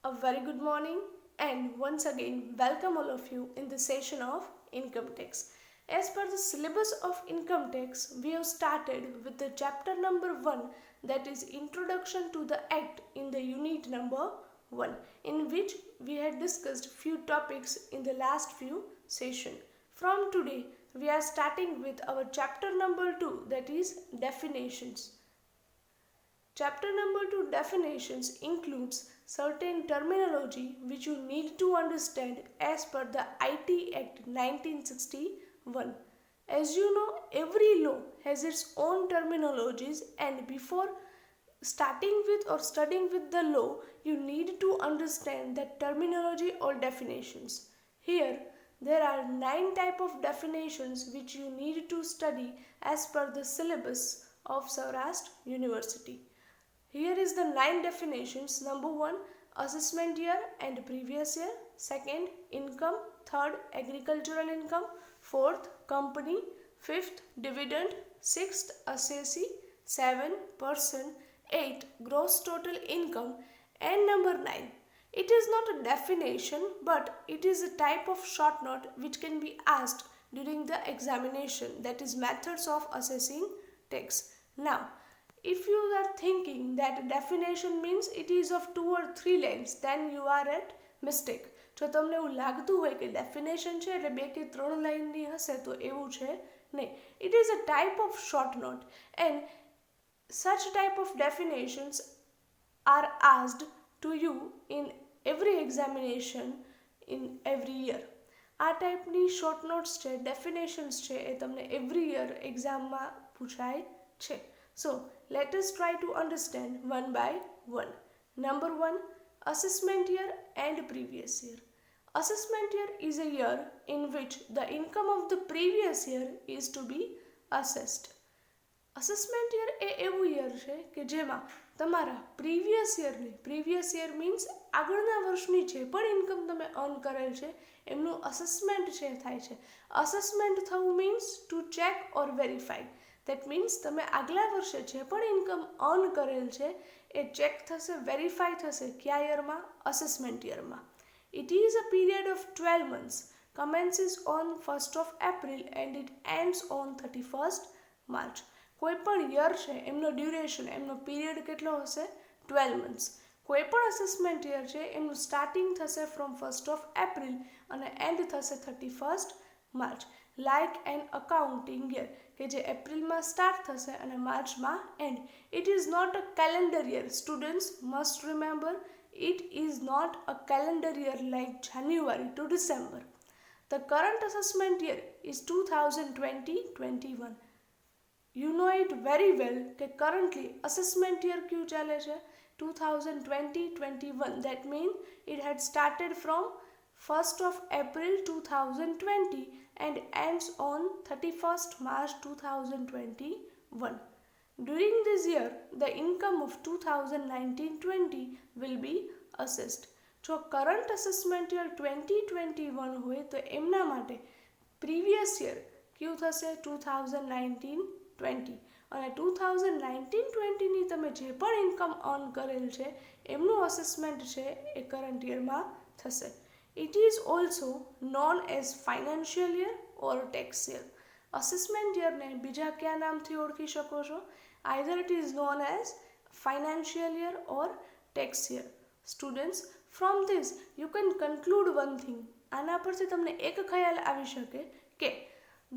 A very good morning and once again welcome all of you in the session of income tax. As per the syllabus of income tax, we have started with the chapter number 1, that is introduction to the act, in the unit number 1, in which we had discussed few topics in the last few session. From today we are starting with our chapter number 2, that is definitions. Chapter number 2 definitions includes certain terminology which you need to understand as per the IT Act 1961. As you know, every law has its own terminologies, and before starting with or studying with the law, you need to understand that terminology or definitions. Here, there are 9 type of definitions which you need to study as per the syllabus of Saurashtra University. Here is the 9 definitions. Number 1, assessment year and previous year. Second, income. Third, agricultural income. Fourth, company. Fifth, dividend. Sixth, assessee. 7, person. 8, gross total income. And number 9, it is not a definition, but it is a type of short note which can be asked during the examination, that is methods of assessing tax. Now, if you are thinking that definition means it is of 2 or 3 lines, then you are at mistake. જો તમને એવું લાગતું હોય કે definition છે એટલે 2 કે 3 લાઇનની હશે તો એવું છે નહીં. It is a type of short note, and such type of definitions are asked to you in every examination in every year. આ ટાઈપની શોર્ટ નોટ્સ છે, ડેફિનેશન્સ છે, એ તમને એવરી યર એક્ઝામમાં પૂછાય છે. So, let us try to understand one by one. Number 1, assessment year and previous year. Assessment year is a year in which the income of the previous year is to be assessed. Assessment year એ એવું year છે કે જેમાં તમારા previous year means આગળના વર્ષની જે પણ ઇન્કમ તમે અર્ન કરેલ છે એમનું અસેસમેન્ટ છે થાય છે. અસેસમેન્ટ થવું means to check or verify. That means તમે આગલા વર્ષે જે પણ ઇન્કમ અર્ન કરેલ છે એ ચેક થશે, વેરીફાઈ થશે. કયા યરમાં? Assessment યરમાં. It is a period of 12 months, commences on 1st of April and it ends on 31st March. કોઈ પણ યર છે એમનો ડ્યુરેશન, એમનો પીરિયડ કેટલો હશે? 12 months. કોઈ પણ અસેસમેન્ટ યર છે એમનું સ્ટાર્ટિંગ થશે ફ્રોમ 1st of April અને એન્ડ થશે 31st March. Like an accounting year કે જે એપ્રિલમાં સ્ટાર્ટ થશે અને માર્ચમાં end. It is not a calendar year. Students must remember, it is not a calendar year like January to December. The current assessment year is 2020-21. You know it very well that currently assessment year ક્યુ ચાલે છે? 2020-21. That means it had started from 1st of April 2020 and ends on 31st March 2021. During this year, the income of 2019-20 will be assessed. જો current assessment year 2021 હોય તો એમના માટે previous year ક્યુ થશે? 2019-20. અને 2019-20ની તમે જે પણ ઇન્કમ અર્ન કરેલ છે એમનું અસેસમેન્ટ છે એ કરંટ યરમાં થશે. It is also known as financial year or tax year. Assessment યરને બીજા કયા નામથી ઓળખી શકો છો? Either it is known as financial year or tax year. Students, from this you can conclude one thing. આના પરથી તમને એક ખ્યાલ આવી શકે કે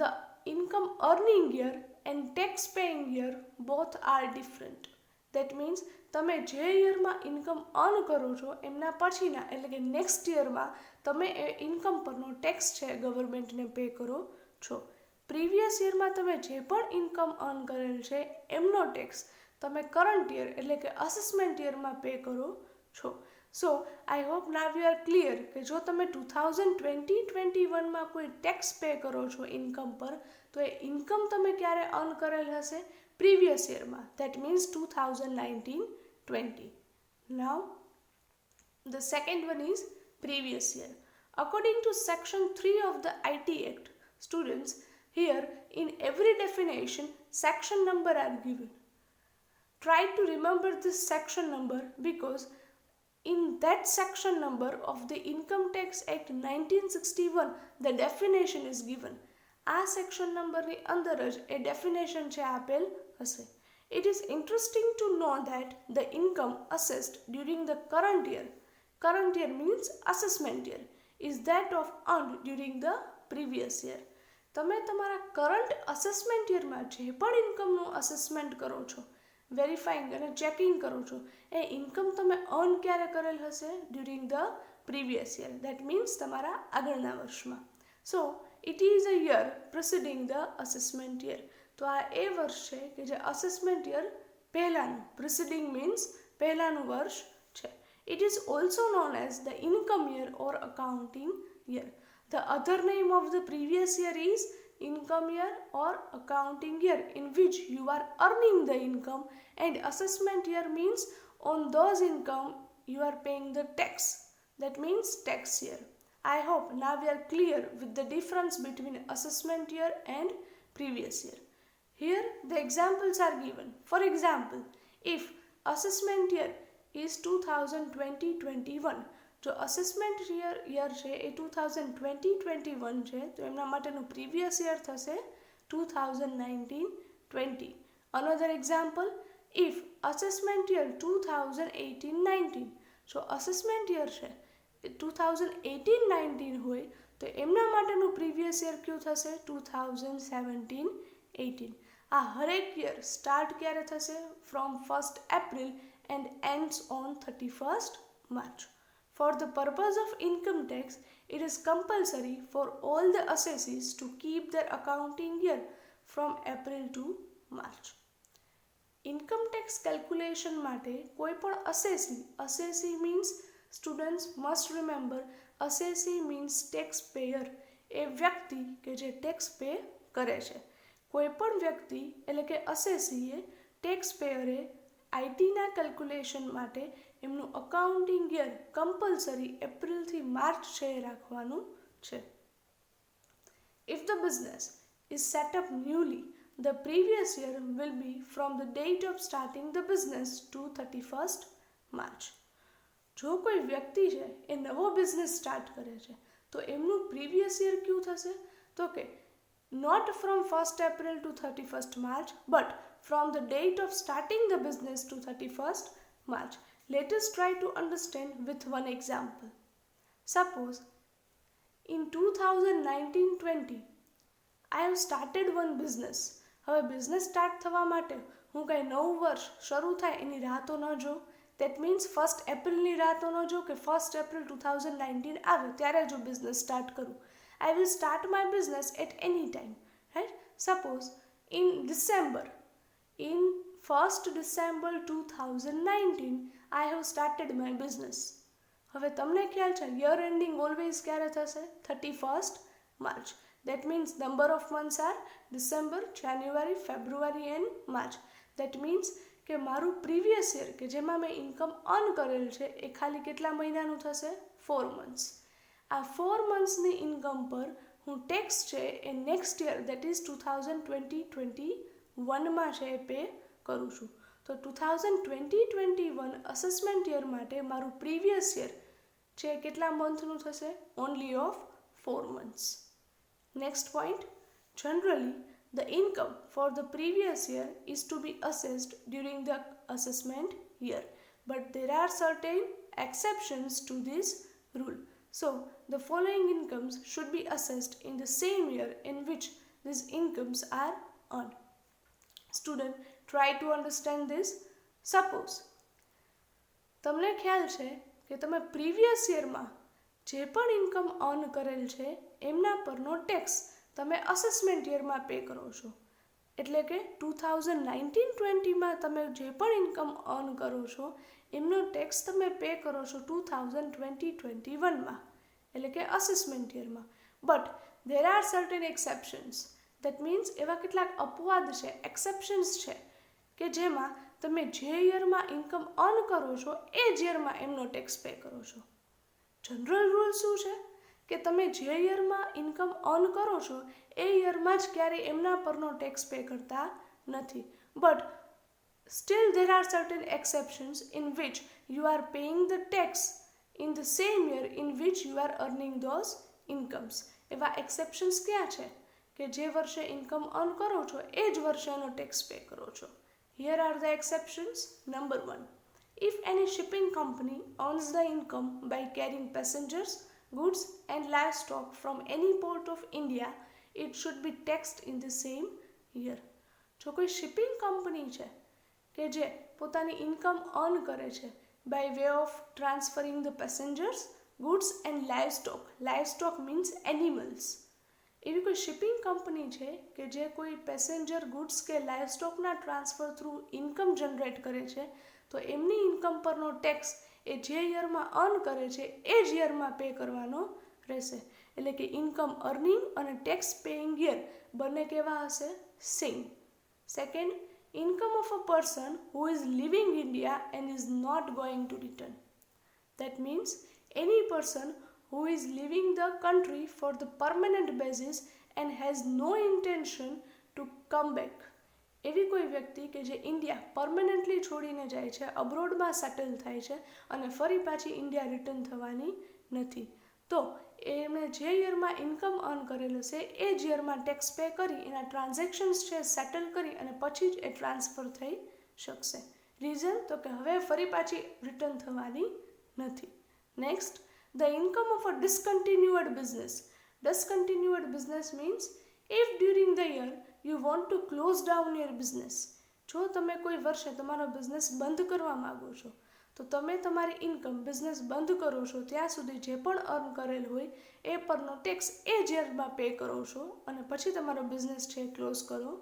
the income earning year and tax paying year both are different. That means તમે જે યરમાં ઇન્કમ અર્ન કરો છો એમના પછીના એટલે કે નેક્સ્ટ યરમાં તમે એ ઇન્કમ પરનો ટેક્સ છે ગવર્મેન્ટને પે કરો છો. પ્રીવિયસ યરમાં તમે જે પણ ઇન્કમ અર્ન કરેલ છે એમનો ટેક્સ તમે કરંટ યર એટલે કે અસેસમેન્ટ યરમાં પે કરો છો. So I hope now you are clear કે જો તમે 2020-21માં કોઈ ટેક્સ પે કરો છો ઇન્કમ પર તો એ ઇન્કમ તમે ક્યારે અર્ન કરેલ હશે? પ્રીવિયસ યરમાં. That means 2019-20. Now the second one is previous year. According to section 3 of the IT Act, students, here in every definition section number are given. Try to remember this section number because In that section number of the Income Tax Act 1961, the definition is given. આ section નંબરની અંદર જ એ definition છે આપેલ હશે. It is interesting to know that the income assessed during the current year means assessment year, is that of earned during the previous year. તમે તમારા current assessment યરમાં જે પણ ઇન્કમનું અસેસમેન્ટ કરો છો, વેરીફાઈંગ અને ચેકિંગ કરો છો, એ ઇન્કમ તમે અર્ન ક્યારે કરેલ હશે? During the previous year. That means તમારા આગળના વર્ષમાં. So it is a year preceding the assessment year. તો આ એ વર્ષ છે કે જે અસેસમેન્ટ યર પહેલાંનું, પ્રિસીડિંગ મીન્સ પહેલાંનું વર્ષ છે. It is also known as the income year or accounting year. The other name of the previous year is income year or accounting year, in which you are earning the income, and assessment year means on those income you are paying the tax. That means tax year. I hope now we are clear with the difference between assessment year and previous year. Here the examples are given. For example, if assessment year is 2020-21, જો assessment year છે એ 2020-21 છે, તો એમના માટેનું previous year થશે 2019-20. Another example, if assessment year 2018-19, જો assessment year છે એ 2018-19 હોય તો એમના માટેનું પ્રીવિયસ યર કયું થશે? 2017-18. આ હરેક યર સ્ટાર્ટ ક્યારે થશે? From 1st April and ends on 31st March. For the purpose of income tax, it is compulsory for all the assessees to keep their accounting year from April to March. Income tax calculation માટે કોઈ પણ assessee means students must remember, assessee means taxpayer. એ વ્યક્તિ કે જે tax pay કરે છે. કોઈ પણ વ્યક્તિ એટલે કે assessee taxpayer આઈટીના કેલ્ક્યુલેશન માટે એમનું અકાઉન્ટિંગ યર કમ્પલસરી એપ્રિલથી માર્ચ છે એ રાખવાનું છે. If the business is set up newly, the previous year will be from the date of starting the business to 31st March. જો કોઈ વ્યક્તિ છે એ નવો બિઝનેસ સ્ટાર્ટ કરે છે તો એમનું પ્રીવિયસ યર કયું થશે? તો કે not from 1st April to 31st March, but from the date of starting the business to 31st March. Let us try to understand with one example. Suppose in 2019-20 I have started one business. હવે business start થવા માટે હું કંઈ નવું વર્ષ શરૂ થાય એની રાહ તો ન જોઉં. દેટ મીન્સ 1st એપ્રિલની રાહ તો ન જોઉં કે 1st April 2019 આવે ત્યારે જો બિઝનેસ સ્ટાર્ટ કરું. I will start my business at any time, right? Suppose in 1st December 2019 I have started my business. હવે તમને ખ્યાલ છે યર એન્ડિંગ ઓલવેઝ ક્યારે થશે? 31st March. That means number of months are December, January, February and March. That means કે મારું previous year કે જેમાં મેં ઇન્કમ અર્ન કરેલ છે એ ખાલી કેટલા મહિનાનું થશે? 4 months. આ 4 monthsની ઇન્કમ પર હું ટેક્સ છે એ નેક્સ્ટ યર દેટ ઇઝ 2020-21માં છે એ પે કરું છું. તો 2020-21 અસેસમેન્ટ યર માટે મારું પ્રીવિયસ યર છે કેટલા મંથનું થશે? Only of 4 months. Next point, generally the income for the previous year is to be assessed during the assessment year, but there are certain exceptions to this rule. So the following incomes should be assessed in the same year in which these incomes are earned. Student, try to understand this. Suppose તમને ખ્યાલ છે કે તમે previous યરમાં જે પણ income earn કરેલ છે એમના પરનો ટેક્સ તમે અસેસમેન્ટ યરમાં પે કરો છો. એટલે કે 2019-20માં તમે જે પણ ઇન્કમ અર્ન કરો છો એમનો ટેક્સ તમે પે કરો છો 2020-21માં એટલે કે અસેસમેન્ટ યરમાં. But there are certain exceptions. That means એવા કેટલાક અપવાદ છે, એક્સેપ્શન્સ છે કે જેમાં તમે જે યરમાં ઇન્કમ અર્ન કરો છો એ જ યરમાં એમનો ટેક્સ પે કરો છો. જનરલ રૂલ શું છે કે તમે જે યરમાં ઇન્કમ અર્ન કરો છો એ યરમાં જ ક્યારેય એમના પરનો ટેક્સ પે કરતા નથી. But Still, there are certain exceptions in which you are paying the tax in the same year in which you are earning those incomes. એવા exceptions ક્યાં છે કે જે વર્ષે ઇન્કમ અર્ન કરો છો એ જ વર્ષે એનો ટેક્સ પે કરો છો. Here are the exceptions. Number 1. If any shipping company earns the income by carrying passengers, goods and livestock from any port of India, it should be taxed in the same year. જો કોઈ shipping company છે કે જે પોતાની income earn કરે છે by way of transferring the passengers, goods and livestock means animals. એવી કોઈ શિપિંગ કંપની છે કે જે કોઈ પેસેન્જર ગુડ્સ કે લાઇવસ્ટોકના ટ્રાન્સફર થ્રુ ઇન્કમ જનરેટ કરે છે તો એમની ઇન્કમ પરનો ટેક્સ એ જે યરમાં અર્ન કરે છે એ જ યરમાં પે કરવાનો રહેશે. એટલે કે ઇન્કમ અર્નિંગ અને ટેક્સ પેઇંગ યર બંને કેવા હશે? Same. Second, income of a person who is leaving India and is not going to return. That means any person who is leaving the country for the permanent basis and has no intention to come back. એવી કોઈ વ્યક્તિ કે જે India permanently છોડીને જાય છે, અબ્રોડમાં settle થાય છે અને ફરી પાછી ઇન્ડિયા રિટર્ન થવાની નથી, તો એમણે જે યરમાં ઇન્કમ અર્ન કરેલું છે એ જ યરમાં ટેક્સ પે કરી એના ટ્રાન્ઝેક્શન્સ છે સેટલ કરી અને પછી જ એ ટ્રાન્સફર થઈ શકશે. રીઝન તો કે હવે ફરી પાછી રિટર્ન થવાની નથી. Next, the income of a discontinued business. Discontinued business means if during the year you want to close down your business. જો તમે કોઈ વર્ષે તમારો બિઝનેસ બંધ કરવા માગો છો તો તમે તમારી ઇન્કમ બિઝનેસ બંધ કરો છો ત્યાં સુધી જે પણ અર્ન કરેલ હોય એ પરનો ટેક્સ એ જ યરમાં પે કરો છો અને પછી તમારો બિઝનેસ છે ક્લોઝ કરો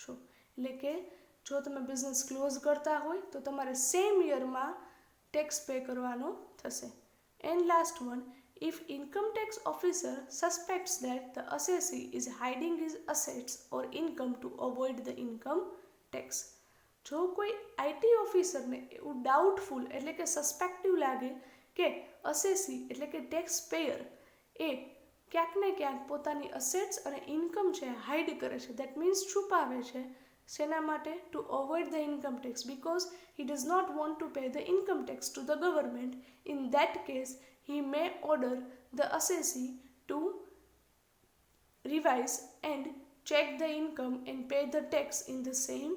છો. એટલે કે જો તમે બિઝનેસ ક્લોઝ કરતા હોય તો તમારે સેમ યરમાં ટેક્સ પે કરવાનો થશે. And last one, if income tax officer suspects that the assessee is hiding his assets or income to avoid the income tax. જો કોઈ આઈટી ઓફિસરને એવું ડાઉટફુલ એટલે કે સસ્પેક્ટિવ લાગે કે અસેસી એટલે કે ટેક્સ પેયર એ ક્યાંક ને ક્યાંક પોતાની અસેટ્સ અને ઇન્કમ છે હાઇડ કરે છે, દેટ મીન્સ છુપાવે છે, શેના માટે? Two avoid the income tax because he does not want to pay the income tax to the government. In that case, he may order the assessee to revise and check the income and pay the tax in the same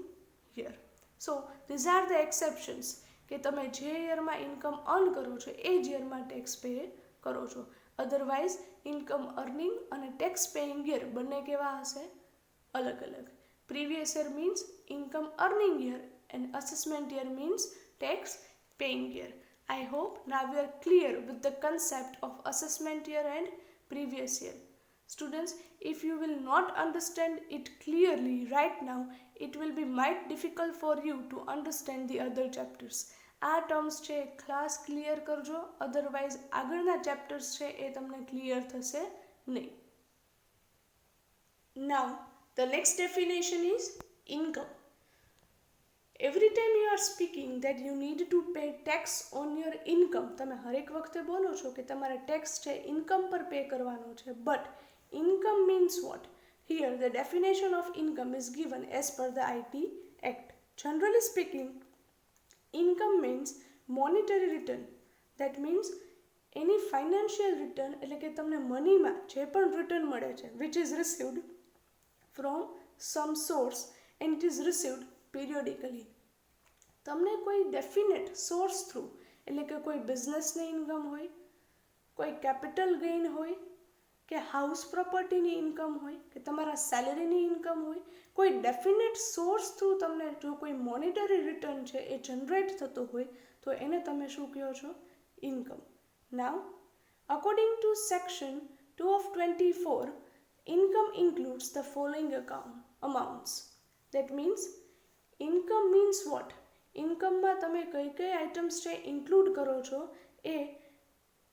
year. So, these are the exceptions કે તમે જે યરમાં income earn કરો છો એ જ યરમાં tax pay કરો છો. Otherwise income earning અને tax paying year બંને કેવા હશે? અલગ અલગ. Previous year means income earning year and assessment year means tax paying year. I hope now we are clear with the concept of assessment year and previous year. Students, if you will not understand it clearly right now, it will be might difficult for you to understand the other chapters. આ terms છે class clear કરજો, otherwise આગળના chapters છે એ તમને clear થશે નહીં. Now, the next definition is income. Every time you are speaking that you need to pay tax on your income, તમે હરેક વખતે બોલો છો કે તમારે ટેક્સ છે ઇન્કમ પર પે કરવાનો છે, but income means what? Here the definition of income is given as per the IT Act. Generally speaking, income means monetary return. That means any financial return એટલે કે તમને મનીમાં જે પણ રિટર્ન મળે છે which is received from some source and it is received periodically. તમને કોઈ definite source through એટલે કે કોઈ બિઝનેસની ઇન્કમ હોય, કોઈ કેપિટલ ગેઇન હોય કે હાઉસ પ્રોપર્ટીની ઇન્કમ હોય કે તમારા સેલરીની ઇન્કમ હોય, કોઈ ડેફિનેટ સોર્સ થ્રુ તમને જો કોઈ મોનેટરી રિટર્ન છે એ જનરેટ થતો હોય તો એને તમે શું કહો છો? Income. Now according to section 2 of 24, income includes the following amounts. That means income means what? ઇન્કમમાં તમે કઈ કઈ આઇટમ્સ છે ઇન્ક્લુડ કરો છો એ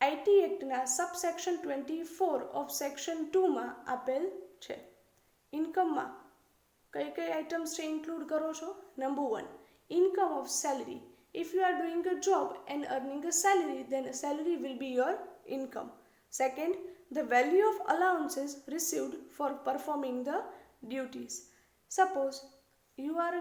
આઈટી એક્ટના સબસેક્શન 24 ઓફ સેક્શન 2માં આપેલ છે. ઇન્કમમાં કઈ કઈ આઇટમ્સ છે ઇન્ક્લુડ કરો છો? Number 1, income of salary. If you are doing a job and earning a salary, then a salary will be your income. Second, the value of allowances received for performing the duties. Suppose you are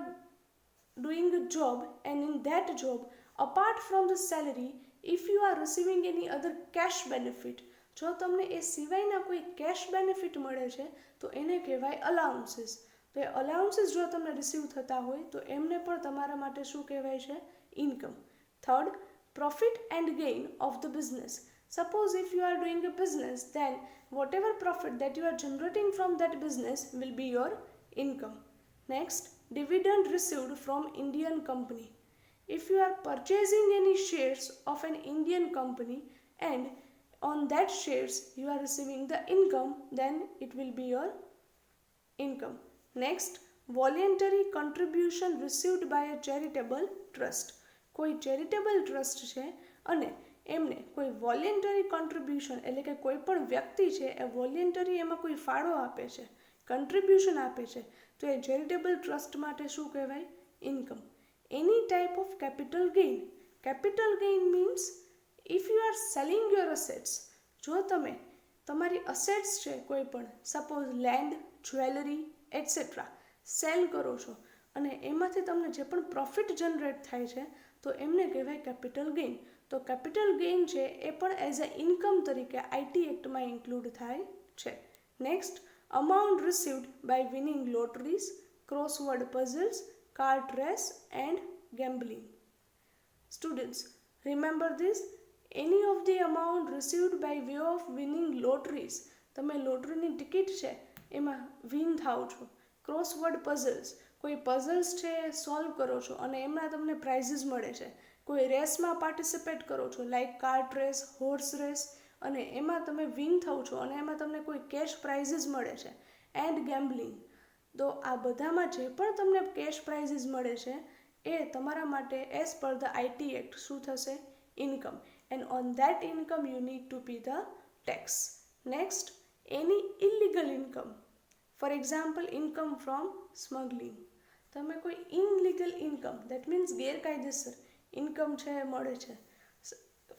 doing a job, and in that job, apart from the salary, if you are receiving any other cash benefit, જો તમને એ સિવાયના કોઈ cache benefit મળે છે તો એને કહેવાય allowances. તો એ અલાઉન્સીસ જો તમને રિસીવ થતા હોય તો એમને પણ તમારા માટે શું કહેવાય છે? Income. Third, profit and gain of the business. Suppose if you are doing a business, then whatever profit that you are generating from that business will be your income. Next, dividend received from Indian company. If you are purchasing any shares of an Indian company and on that shares you are receiving the income, then it will be your income. Next, voluntary contribution received by a charitable trust. કોઈ charitable trust છે અને એમને કોઈ voluntary contribution એટલે કે કોઈ પણ વ્યક્તિ છે એ વોલેન્ટરી એમાં કોઈ ફાળો આપે છે, કન્ટ્રીબ્યુશન આપે છે, તો એ ચેરિટેબલ ટ્રસ્ટ માટે શું કહેવાય? Income. Any type of capital gain. Capital gain means if you R selling your assets. જો તમે તમારી અસેટ્સ છે કોઈ પણ, suppose land, jewellery etcetera cell કરો છો અને એમાંથી તમને જે પણ પ્રોફિટ જનરેટ થાય છે તો એમને કહેવાય કેપિટલ ગેઇન. તો કેપિટલ ગેઇન છે એ પણ એઝ અ ઇન્કમ તરીકે આઈટી એક્ટમાં ઇન્ક્લુડ થાય છે. Next, amount received by winning lotteries, crossword puzzles, card race and gambling. Students, remember this. Any of the amount received by way of winning lotteries. તમે લોટરીની ticket છે એમાં win થાવ છો. ક્રોસવર્ડ પઝલ્સ, કોઈ પઝલ્સ છે એ સોલ્વ કરો છો અને એમાં તમને પ્રાઇઝીસ મળે છે. કોઈ રેસમાં પાર્ટિસિપેટ કરો છો like cart race, horse race, અને એમાં તમે વિન થાવ છો અને એમાં તમને કોઈ કેશ પ્રાઇઝીસ મળે છે. And gambling. તો આ બધામાં જે પણ તમને કેશ પ્રાઇઝીસ મળે છે એ તમારા માટે as per the IT act શું થશે? Income. And on that income you need to pay the tax. Next, any illegal income. For example, income from smuggling. તમે કોઈ ઇનલીગલ ઇન્કમ, દેટ મીન્સ ગેરકાયદેસર income છે એ મળે છે.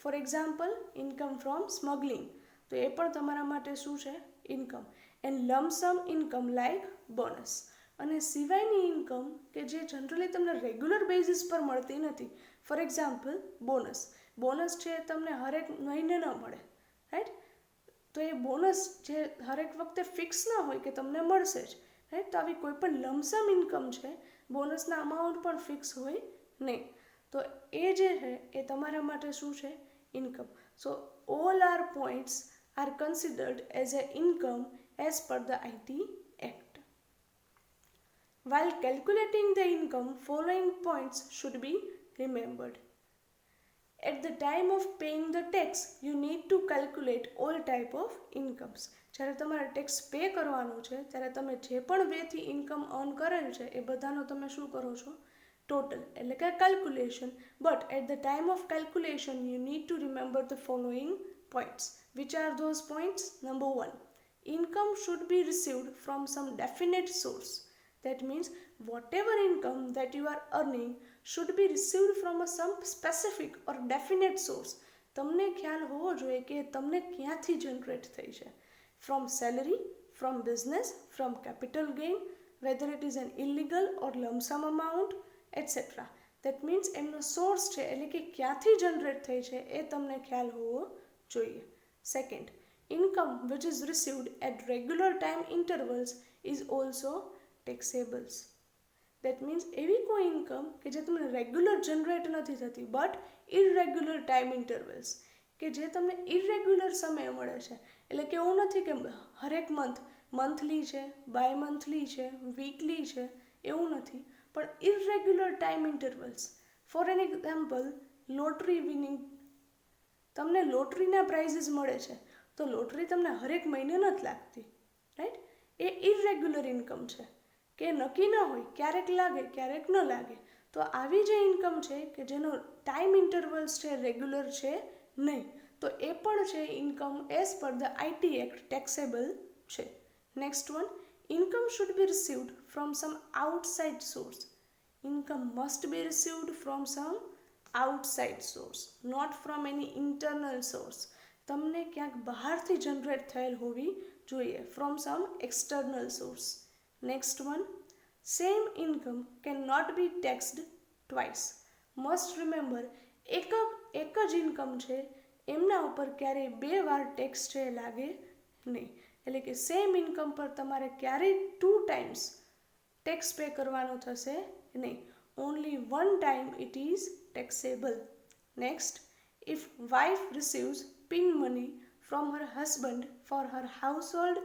For example, income from smuggling, તો એ પણ તમારા માટે શું છે? Income. And lump sum income like bonus. અને સિવાયની ઇન્કમ કે જે જનરલી તમને રેગ્યુલર બેઝિસ પર મળતી નથી. For example, bonus. બોનસ છે એ તમને હરેક મહિને ન મળે, રાઈટ? તો એ બોનસ જે હરેક વખતે ફિક્સ ન હોય કે તમને મળશે જ, રાઈટ? તો આવી કોઈ પણ લમસમ ઇન્કમ છે, બોનસના અમાઉન્ટ પણ ફિક્સ હોય નહીં. તો એ જે છે એ તમારા માટે શું છે? Income. So all are points are considered as a income as per the IT act. While calculating the income, following points should be remembered. At the time of paying the tax, you need to calculate all type of incomes. જ્યારે તમારે tax pay કરવાનું છે ત્યારે તમે જે પણ વેથી income earn કરેલ છે એ બધાનો તમે શું કરો છો? ટોટલ, એટલે કે calculation. But at the time of calculation you need to remember the following points. Which are those points? Number 1, income should be received from some definite source. That means whatever income that you are earning should be received from some specific or definite source. તમને ખ્યાલ હોવો જોઈએ કે તમને ક્યાંથી generate થઈ છે. From salary, from business, from capital gain, whether it is an illegal or lump sum amount, etc. That means એમનો સોર્સ છે એટલે કે ક્યાંથી જનરેટ થઈ છે એ તમને ખ્યાલ હોવો જોઈએ. Second, income which is received at regular time intervals is also taxable. That means એવી કોઈ ઇન્કમ કે જે તમને રેગ્યુલર જનરેટ નથી થતી બટ ઇરેગ્યુલર ટાઈમ ઇન્ટરવલ્સ, કે જે તમને ઇરેગ્યુલર સમયે મળે છે. એટલે કે એવું નથી કે હરેક મંથલી છે, બાય મંથલી છે, વીકલી છે, એવું નથી, પણ irregular time intervals. For an example, lottery winning. તમને લોટરીના પ્રાઇઝીસ મળે છે તો લોટરી તમને હરેક મહિને નથી લાગતી, રાઈટ? એ ઇરેગ્યુલર ઇન્કમ છે કે નક્કી ન હોય, ક્યારેક લાગે ક્યારેક ન લાગે. તો આવી જે ઇન્કમ છે કે જેનો ટાઈમ ઇન્ટરવલ્સ છે રેગ્યુલર છે નહીં, તો એ પણ છે income as per the IT act taxable છે. Next one, income should be received from some outside source. Income must be received from some outside source, not from any internal source. તમને ક્યાંક બહારથી જનરેટ થયેલ હોવી જોઈએ, from some external source. Next one, Same income cannot be taxed twice. Must remember, એક જ income છે એમના ઉપર ક્યારેય 2 વાર ટેક્સ છે લાગે નહીં. એટલે કે સેમ ઇન્કમ પર તમારે ક્યારેય 2 ટાઈમ્સ ટેક્સ પે કરવાનો થશે નહીં. Only 1 time it is taxable. Next, if wife receives PIN money from her husband for her household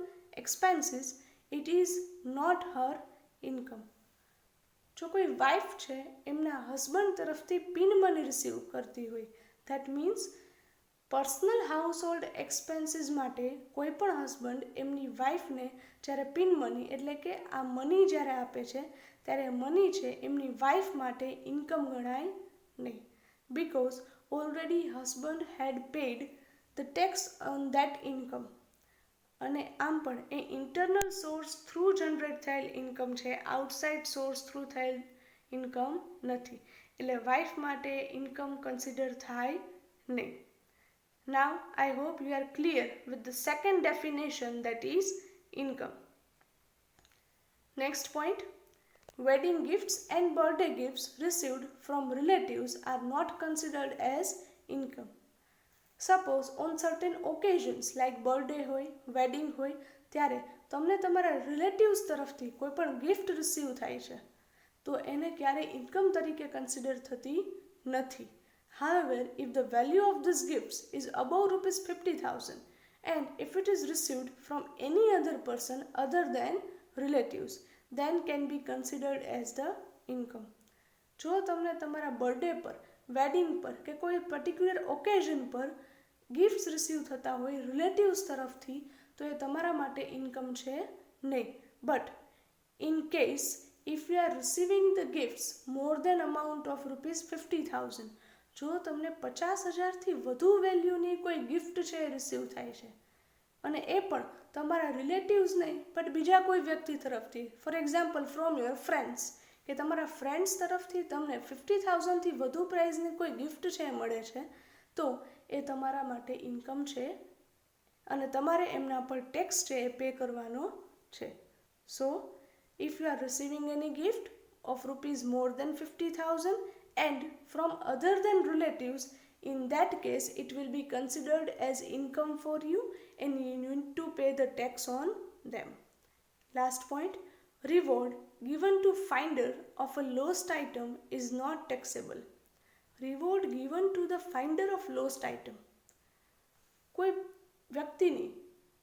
expenses, it is not her income. જો કોઈ વાઇફ છે એમના હસબન્ડ તરફથી પિન મની રિસીવ કરતી હોય, that means personal household expenses માટે કોઈ પણ હસબન્ડ એમની વાઇફને જ્યારે પિન મની એટલે કે આ મની જ્યારે આપે છે ત્યારે મની છે એમની વાઇફ માટે ઇન્કમ ગણાય નહીં, because already husband had paid the tax on that income. અને આમ પણ એ ઇન્ટરનલ સોર્સ થ્રુ જનરેટ થયેલ ઇન્કમ છે, આઉટસાઇડ સોર્સ થ્રુ થયેલ ઇન્કમ નથી, એટલે વાઇફ માટે ઇન્કમ કન્સિડર થાય નહીં. Now I hope you are clear with the second definition, that is income. Next point, wedding gifts and birthday gifts received from relatives are not considered as income. Suppose on certain occasions like birthday હોય, wedding હોય, ત્યારે તમને તમારા relatives તરફથી કોઈ પણ gift receive થાય છે તો એને ક્યારેય ઇન્કમ તરીકે કન્સિડર થતી નથી. However, if the value of these gifts is above rupees 50,000 and if it is received from any other person other than relatives, then can be considered as the income. જો તમને તમારા birthday પર, wedding પર કે કોઈ particular occasion પર gifts receive થતા હોય રિલેટિવ્સ તરફથી તો એ તમારા માટે ઇન્કમ છે નહીં. But in case if you are receiving the gifts more than amount of rupees 50,000, જો તમને 50,000થી વધુ વેલ્યુની કોઈ ગિફ્ટ છે એ રિસીવ થાય છે અને એ પણ તમારા રિલેટિવ્સ નહીં બટ બીજા કોઈ વ્યક્તિ તરફથી, for example from your friends, કે તમારા ફ્રેન્ડ્સ તરફથી તમને 50,000થી વધુ પ્રાઇઝની કોઈ ગિફ્ટ છે મળે છે તો એ તમારા માટે ઇન્કમ છે અને તમારે એમના પર ટેક્સ છે એ પે કરવાનો છે. So if you are receiving any gift of rupees more than 50,000 and from other than relatives, in that case it will be considered as income for you and you need to pay the tax on them. Last point, reward given to finder of a lost item is not taxable. Reward given to the finder of lost item. કોઈ વ્યક્તિની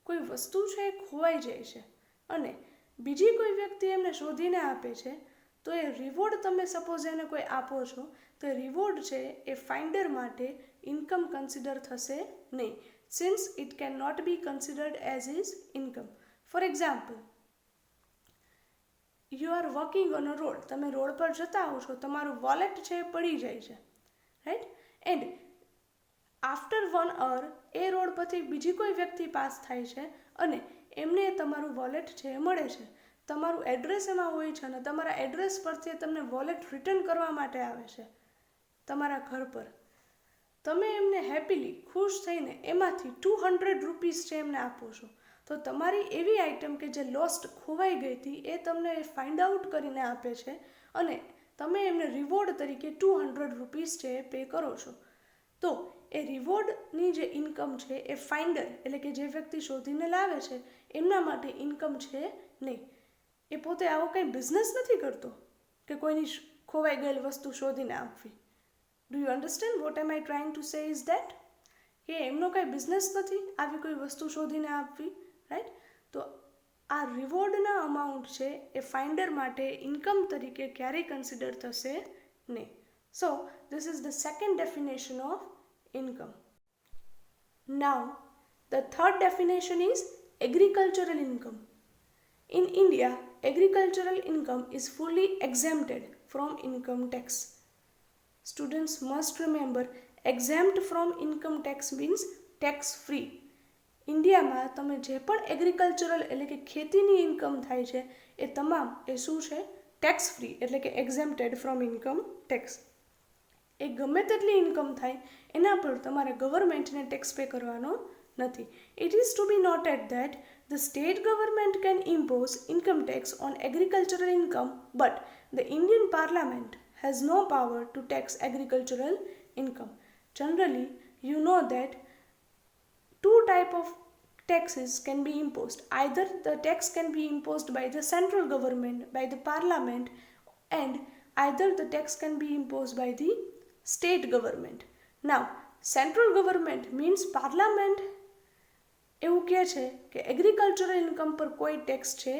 કોઈ વસ્તુ છે એ ખોવાઈ જાય છે અને બીજી કોઈ વ્યક્તિ એમને શોધીને આપે છે તો એ રિવોર્ડ તમે સપોઝ એને કોઈ આપો છો તો રિવોર્ડ છે એ ફાઇન્ડર માટે ઇન્કમ કન્સિડર થશે નહીં, since it can not be considered as is income. For example, you are walking on a road, તમે રોડ પર જતા હો છો, તમારું વોલેટ છે એ પડી જાય છે, right, and after 1 hour A road પરથી બીજી કોઈ વ્યક્તિ પાસ થાય છે અને એમને તમારું વોલેટ છે એ મળે છે, તમારું એડ્રેસ એમાં હોય છે અને તમારા એડ્રેસ પરથી તમને વોલેટ રિટર્ન કરવા માટે આવે છે તમારા ઘર પર. તમે એમને હેપીલી ખુશ થઈને એમાંથી 200 રૂપીસ છે એમને આપો છો તો તમારી એવી આઇટમ કે જે લોસ્ટ ખોવાઈ ગઈ હતી એ તમને ફાઇન્ડ આઉટ કરીને આપે છે અને તમે એમને રિવોર્ડ તરીકે 200 રૂપીસ છે એ પે કરો છો. તો એ રિવોર્ડની જે ઇન્કમ છે એ ફાઇન્ડર એટલે કે જે વ્યક્તિ શોધીને લાવે છે એમના માટે ઇન્કમ છે નહીં. એ પોતે આવો કંઈ બિઝનેસ નથી કરતો કે કોઈની ખોવાઈ ગયેલ વસ્તુ શોધીને આપવી. Do you understand what M I trying to say is that, કે એમનો કંઈ બિઝનેસ નથી આવી કોઈ વસ્તુ શોધીને આપવી, રાઈટ. તો આ રિવોર્ડના અમાઉન્ટ છે એ ફાઇન્ડર માટે ઇન્કમ તરીકે ક્યારેય કન્સિડર થશે નહીં. સો this is the second definition of income. Now the third definition is agricultural income. In India, agricultural income is fully exempted from income tax. Students must remember, exempt from income tax means tax free. ઇન્ડિયામાં તમે જે પણ agricultural એટલે કે ખેતીની income થાય છે એ તમામ એ શું છે, ટેક્સ ફ્રી એટલે કે એક્ઝેમ્પ્ટેડ ફ્રોમ ઇન્કમ ટેક્સ. એ ગમે તેટલી ઇન્કમ થાય એના પર તમારે ગવર્મેન્ટને ટેક્સ પે કરવાનો નથી. It is to be noted that the state government can impose income tax on agricultural income, but the Indian Parliament has no power to tax agricultural income. Generally, you know that two type of taxes can be imposed. Either the tax can be imposed by the central government, by the parliament, and either the tax can be imposed by the state government. Now, central government means parliament એવું કહે છે કે agricultural income પર કોઈ tax છે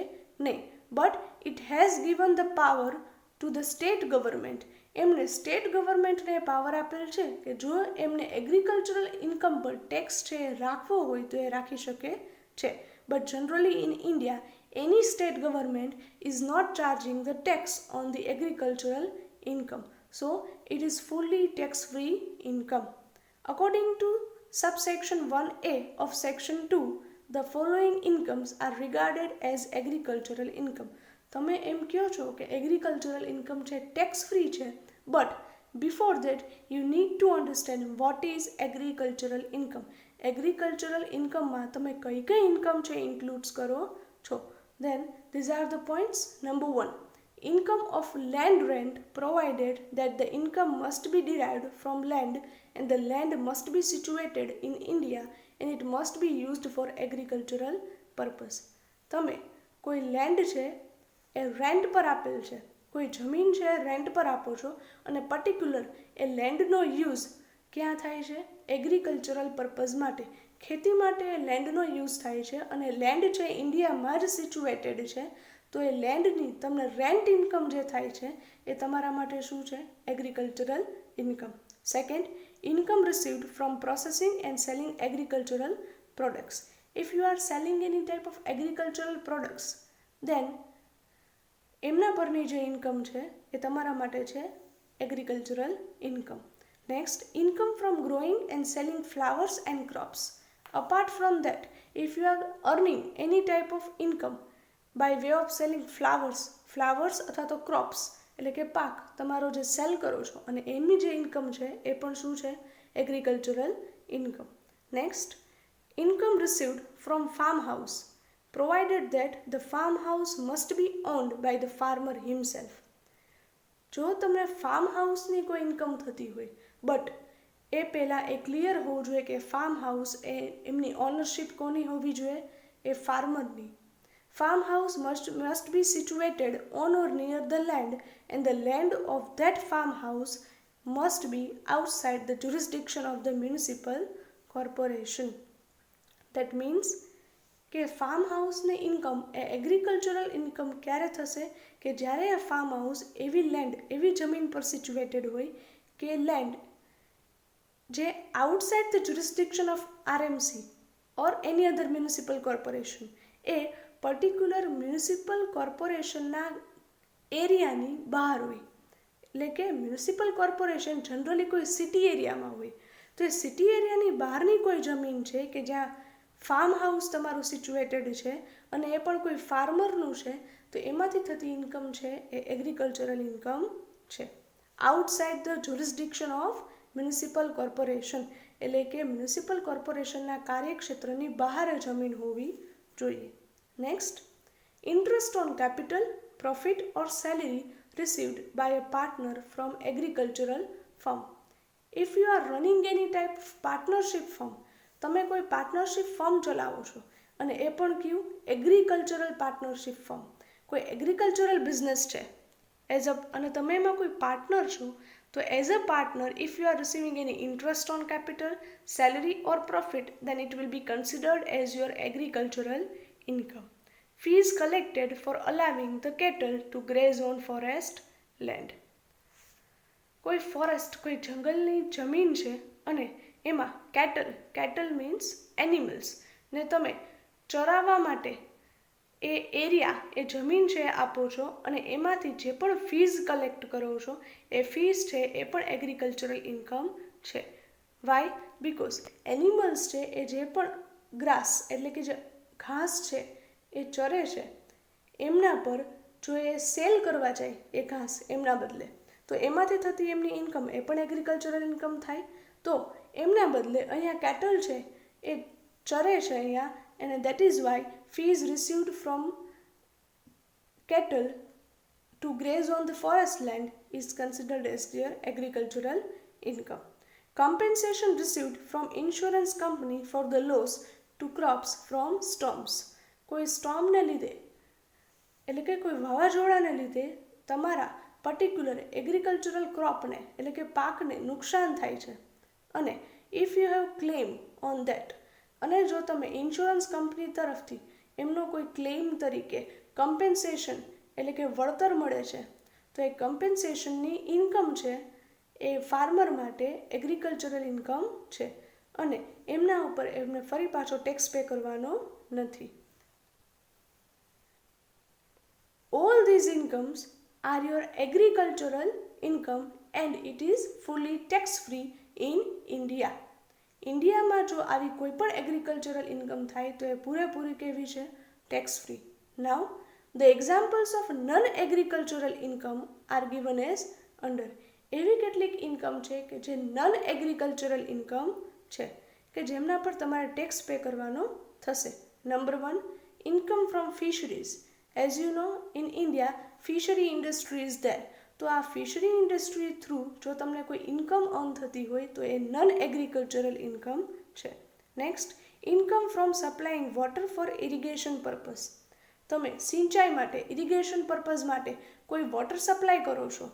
નહીં, but it has given the power to the state government. એમને state ગવર્મેન્ટને power આપેલ છે કે જો એમને એગ્રીકલ્ચરલ ઇન્કમ પર ટેક્સ છે એ રાખવો હોય તો એ રાખી શકે છે. But generally in India any state government is not charging the tax on the agricultural income. So it is fully tax free income. According to subsection 1A of section 2, the following incomes are regarded as agricultural income. તમે એમ કહો છો કે agricultural income છે tax free છે, but before that you need to understand what is agricultural income. Agricultural ઇન્કમમાં તમે કઈ કઈ ઇન્કમ છે ઇન્ક્લુડ્સ કરો છો. Then these are the points. Number 1, income of land rent, provided that the income must be derived from land and the land must be situated in India and it must be used for agricultural purpose. તમે કોઈ land છે એ rent પર આપેલ છે, કોઈ જમીન છે rent પર આપો છો અને પર્ટિક્યુલર એ લેન્ડનો યુઝ ક્યાં થાય છે? એગ્રીકલ્ચરલ પર્પઝ માટે, ખેતી માટે એ લેન્ડનો યુઝ થાય છે અને લેન્ડ છે ઇન્ડિયામાં જ સિચ્યુએટેડ છે, તો એ લેન્ડની તમને રેન્ટ ઇન્કમ જે થાય છે એ તમારા માટે શું છે? Agricultural income. Second, income received from processing and selling agricultural products. If you are selling any type of agricultural products, then એમના પરની જે ઇન્કમ છે એ તમારા માટે છે agricultural income. Next, income from growing and selling flowers and crops. Apart from that, if you are earning any type of income by way of selling flowers અથવા તો crops એટલે કે પાક તમારો જે સેલ કરો છો અને એની જે ઇન્કમ છે એ પણ શું છે? Agricultural income. Next, income received from farm house, provided that the farmhouse must be owned by the farmer himself. જો તમને ફાર્મ હાઉસની કોઈ ઇન્કમ થતી હોય બટ એ પહેલાં એ ક્લિયર હોવું જોઈએ કે ફાર્મ હાઉસ એ એમની ઓનરશિપ કોની હોવી જોઈએ? એ ફાર્મરની. Farm house must be situated on or near the land and the land of that farmhouse must be outside the jurisdiction of the municipal corporation. That means કે farm હાઉસની income એ agricultural income ક્યારે થશે? કે જ્યારે આ farm house એવી land એવી જમીન પર સિચ્યુએટેડ હોય કે લેન્ડ જે outside the jurisdiction of RMC or any other municipal corporation A particular municipal કોર્પોરેશનના એરિયાની બહાર હોય. એટલે કે મ્યુનિસિપલ કોર્પોરેશન જનરલી કોઈ સિટી એરિયામાં હોય, તો એ સિટી એરિયાની બહારની કોઈ જમીન છે કે જ્યાં ફાર્મ હાઉસ તમારું સિચ્યુએટેડ છે અને એ પણ કોઈ ફાર્મરનું છે, તો એમાંથી થતી ઇન્કમ છે એ એગ્રીકલ્ચરલ ઇન્કમ છે. Outside the jurisdiction of municipal corporation એટલે કે મ્યુનિસિપલ કોર્પોરેશનના કાર્યક્ષેત્રની બહાર જમીન હોવી જોઈએ. Next, interest on capital, profit or salary received by a partner from agricultural firm. If you are running any type of partnership firm, તમે કોઈ પાર્ટનરશિપ ફર્મ ચલાવો છો અને એ પણ કયું? Agricultural partnership firm. કોઈ એગ્રીકલ્ચરલ બિઝનેસ છે અને તમે એમાં કોઈ પાર્ટનર છો, તો as a partner if you are receiving any interest on capital, salary or profit, then it will be considered as your agricultural income. Fees collected for allowing the cattle to graze on forest land. કોઈ forest કોઈ જંગલની જમીન છે અને એમાં cattle means animals ને તમે ચરાવવા માટે એ એરિયા એ જમીન છે આપો છો અને એમાંથી જે પણ ફીઝ કલેક્ટ કરો છો એ ફીઝ છે એ પણ એગ્રીકલ્ચરલ ઇન્કમ છે. વાય? બિકોઝ એનિમલ્સ છે એ જે પણ ગ્રાસ એટલે કે જે ઘાસ છે એ ચરે છે એમના પર જો એ સેલ કરવા જાય એ ઘાસ એમના બદલે, તો એમાંથી થતી એમની ઇન્કમ એ પણ એગ્રીકલ્ચરલ ઇન્કમ થાય. તો એમના બદલે અહીંયા કેટલ છે એ ચરે છે અહીંયા, and that is why fees received from cattle to graze on the forest land is considered as their agricultural income. Compensation received from insurance company for the loss to crops from storms. કોઈ સ્ટોર્મને લીધે એટલે કે કોઈ વાવાઝોડાને લીધે તમારા particular agricultural ક્રોપને એટલે કે પાકને નુકસાન થાય છે, અને if you have claim on that, અને જો તમે ઇન્સ્યોરન્સ કંપની તરફથી એમનો કોઈ ક્લેમ તરીકે કમ્પેન્સેશન એટલે કે વળતર મળે છે, તો એ કમ્પેન્સેશનની ઇન્કમ છે એ ફાર્મર માટે એગ્રીકલ્ચરલ ઇન્કમ છે, અને એમના ઉપર એમને ફરી પાછો ટેક્સ પે કરવાનો નથી. All these incomes are your agricultural income and it is fully tax free in India. ઇન્ડિયામાં જો આવી કોઈ પણ એગ્રીકલ્ચરલ ઇન્કમ થાય તો એ પૂરેપૂરી કેવી છે? Tax free. Now the examples of non agricultural income R given as under. એવી કેટલીક ઇન્કમ છે કે જે નોન એગ્રીકલ્ચરલ ઇન્કમ છે કે જેમના પર તમારે ટેક્સ પે કરવાનો થશે. Number 1, income from fisheries. As you know, in India fishery industry is there. તો આ ફિશરી ઇન્ડસ્ટ્રી થ્રુ જો તમને કોઈ ઇન્કમ અર્ન થતી હોય તો એ નોન એગ્રીકલ્ચરલ ઇન્કમ છે. Next, income from supplying water for irrigation purpose. તમે સિંચાઈ માટે, ઇરિગેશન પર્પઝ માટે કોઈ વોટર સપ્લાય કરો છો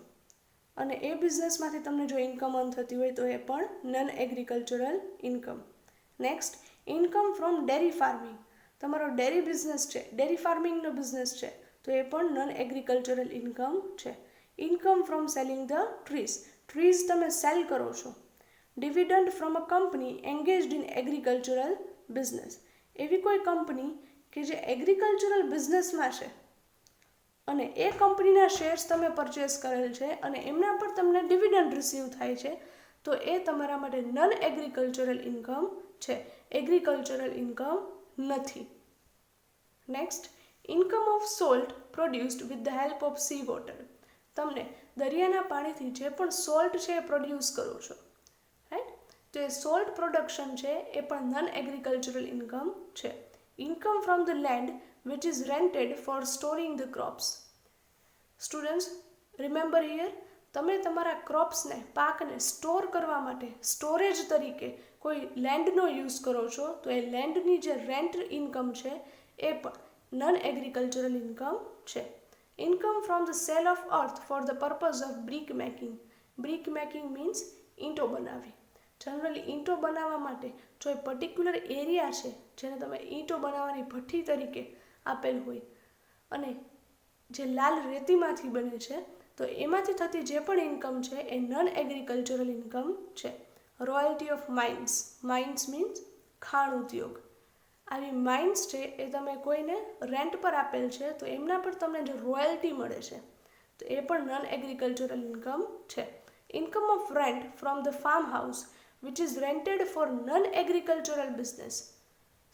અને એ બિઝનેસમાંથી તમને જો ઇન્કમ અર્ન થતી હોય તો એ પણ non agricultural income. Next, income from dairy farming. તમારો ડેરી બિઝનેસ છે, ડેરી ફાર્મિંગનો બિઝનેસ છે, તો એ પણ નોન એગ્રીકલ્ચરલ ઇન્કમ છે. Income from selling the trees. Trees તમે સેલ કરો છો. Dividend from a company engaged in agricultural business. એવી કોઈ કંપની કે જે એગ્રીકલ્ચરલ બિઝનેસમાં છે અને એ કંપનીના શેર્સ તમે પરચેસ કરેલ છે અને એમના પર તમને ડિવિડન્ડ રિસીવ થાય છે, તો એ તમારા માટે નોન એગ્રીકલ્ચરલ ઇન્કમ છે, એગ્રીકલ્ચરલ ઇન્કમ નથી. Next, income of salt produced with the help of C water. તમને દરિયાના પાણીથી જે પણ સોલ્ટ છે એ પ્રોડ્યુસ કરો છો, રાઈટ? તો એ સોલ્ટ પ્રોડક્શન છે એ પણ નોન એગ્રીકલ્ચરલ ઇન્કમ છે. Income from the land which is rented for storing the crops. Students, remember here, તમે તમારા ક્રોપ્સને, પાકને સ્ટોર કરવા માટે સ્ટોરેજ તરીકે કોઈ લેન્ડનો યુઝ કરો છો, તો એ લેન્ડની જે રેન્ટ ઇન્કમ છે એ પણ નોન એગ્રીકલ્ચરલ ઇન્કમ છે. Income from the sale of earth for the purpose of brick making. Brick making means ઈંટો બનાવવી. જનરલી ઈંટો બનાવવા માટે જો એ પર્ટિક્યુલર એરિયા છે જેને તમે ઈંટો બનાવવાની ભઠ્ઠી તરીકે આપેલ હોય અને જે લાલ રેતીમાંથી બને છે, તો એમાંથી થતી જે પણ ઇન્કમ છે એ નોન એગ્રીકલ્ચરલ ઇન્કમ છે. Royalty of mines. Mines means ખાણ ઉદ્યોગ. આવી માઇન્સ છે એ તમે કોઈને રેન્ટ પર આપેલ છે તો એમના પર તમને જે રોયલ્ટી મળે છે તો એ પણ નોન એગ્રીકલ્ચરલ ઇન્કમ છે. Income of rent from the farm house which is rented for non-agricultural business.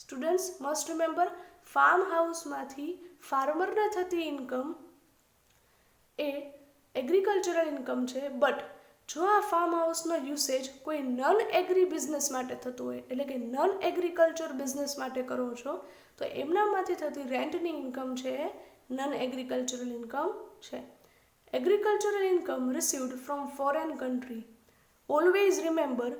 Students must remember, farm house માંથી ફાર્મરને થતી ઇન્કમ એ એગ્રીકલ્ચરલ ઇન્કમ છે, બટ જો આ ફાર્મ હાઉસનો યુસેજ કોઈ નોન એગ્રી બિઝનેસ માટે થતું હોય એટલે કે નોન એગ્રીકલ્ચર બિઝનેસ માટે કરો છો તો એમનામાંથી થતી રેન્ટની ઇન્કમ છે એ નોન એગ્રીકલ્ચરલ ઇન્કમ છે. Agricultural income received from foreign country. Always remember,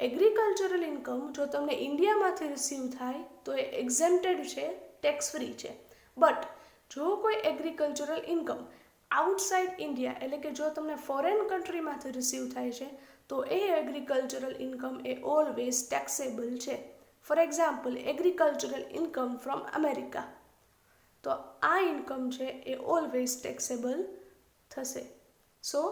agricultural income જો તમને ઇન્ડિયામાંથી રિસીવ થાય તો એ એક્ઝેમ્પ્ટેડ છે, ટેક્સ ફ્રી છે. બટ જો કોઈ એગ્રીકલ્ચરલ ઇન્કમ આઉટસાઇડ ઇન્ડિયા એટલે કે જો તમને ફોરેન કન્ટ્રીમાંથી રિસીવ થાય છે તો એ એગ્રીકલ્ચરલ ઇન્કમ એ ઓલવેઝ ટેક્સેબલ છે. For example, agricultural income from America, તો આ ઇન્કમ છે એ ઓલવેઝ ટેક્સેબલ થશે. સો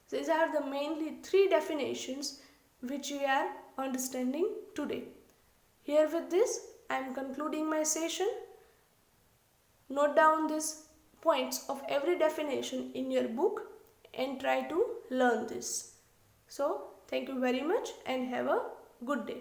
these are the mainly 3 definitions which we are understanding today. Here with this, I am concluding my session. Note down these points of every definition in your book and try to learn this. So, thank you very much and have a good day.